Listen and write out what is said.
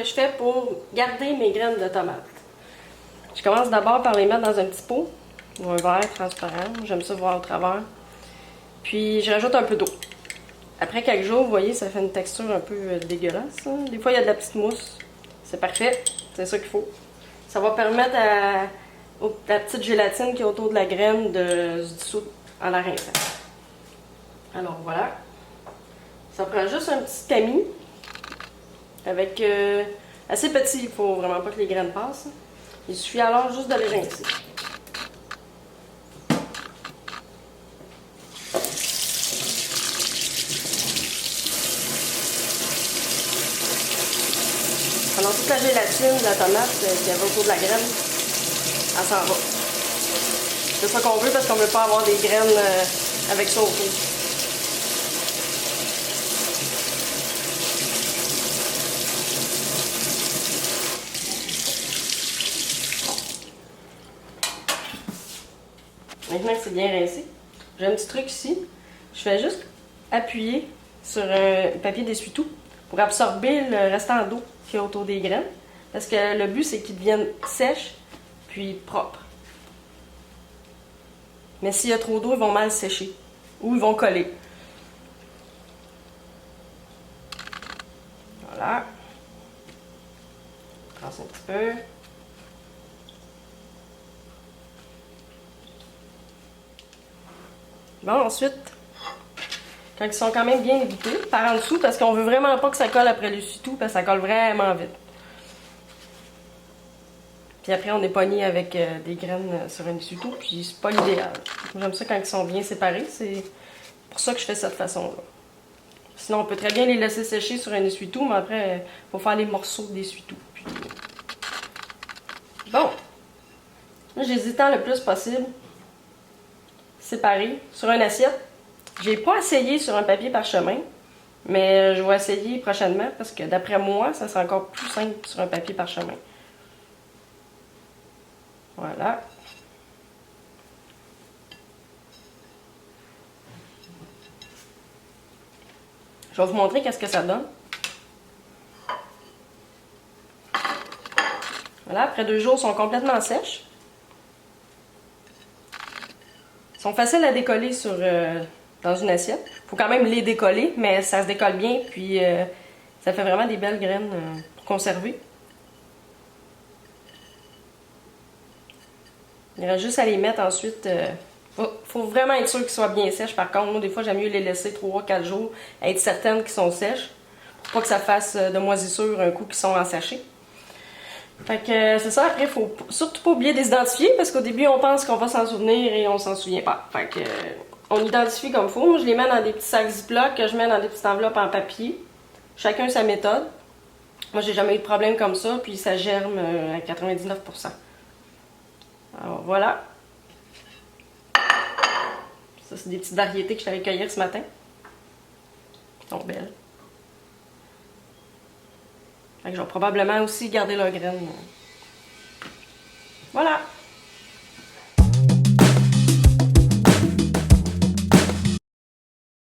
que je fais pour garder mes graines de tomates. Je commence d'abord par les mettre dans un petit pot ou un verre transparent. J'aime ça voir au travers. Puis je rajoute un peu d'eau. Après quelques jours, vous voyez, ça fait une texture un peu dégueulasse. Hein? Des fois, il y a de la petite mousse. C'est parfait. C'est ça qu'il faut. Ça va permettre à la petite gélatine qui est autour de la graine de se dissoudre en la rinçant. Alors voilà. Ça prend juste un petit tamis avec assez petit. Il ne faut vraiment pas que les graines passent. Il suffit alors juste de les rincer. Alors toute la gélatine de la tomate qui avait autour de la graine, elle s'en va. C'est ça qu'on veut parce qu'on ne veut pas avoir des graines avec ça autour. Maintenant que c'est bien rincé, j'ai un petit truc ici. Je fais juste appuyer sur un papier d'essuie-tout pour absorber le restant d'eau qu'il y a autour des graines. Parce que le but, c'est qu'ils deviennent sèches puis propres. Mais s'il y a trop d'eau, ils vont mal sécher ou ils vont coller. Voilà. Je passe un petit peu. Bon, ensuite, quand ils sont quand même bien évités, par en dessous, parce qu'on veut vraiment pas que ça colle après l'essuie-tout, parce que ça colle vraiment vite. Puis après, on est pogné avec des graines sur un essuie-tout, puis c'est pas l'idéal. J'aime ça quand ils sont bien séparés, c'est pour ça que je fais cette façon-là. Sinon, on peut très bien les laisser sécher sur un essuie-tout, mais après, il faut faire les morceaux d'essuie-tout. Puis... Bon, là, j'hésitais le plus possible. Séparer sur une assiette. J'ai pas essayé sur un papier parchemin, mais je vais essayer prochainement parce que d'après moi, ça sera encore plus simple sur un papier parchemin. Voilà. Je vais vous montrer qu'est-ce que ça donne. Voilà, après 2 jours, ils sont complètement sèches. Ils sont faciles à décoller dans une assiette. Il faut quand même les décoller, mais ça se décolle bien, puis ça fait vraiment des belles graines pour conserver. Il reste juste à les mettre ensuite. Faut vraiment être sûr qu'ils soient bien sèches par contre. Moi, des fois, j'aime mieux les laisser 3-4 jours, être certaine qu'ils sont sèches, pour pas que ça fasse de moisissure un coup qu'ils sont en sachet. Fait que c'est ça, après, faut surtout pas oublier de les identifier, parce qu'au début, on pense qu'on va s'en souvenir et on s'en souvient pas. Fait que on identifie comme il faut. Moi, je les mets dans des petits sacs Ziploc que je mets dans des petites enveloppes en papier. Chacun sa méthode. Moi, j'ai jamais eu de problème comme ça, puis ça germe à 99%. Alors voilà. Ça, c'est des petites variétés que je suis allée cueillir ce matin. Elles sont belles. Fait que je vais probablement aussi garder leurs graines. Voilà.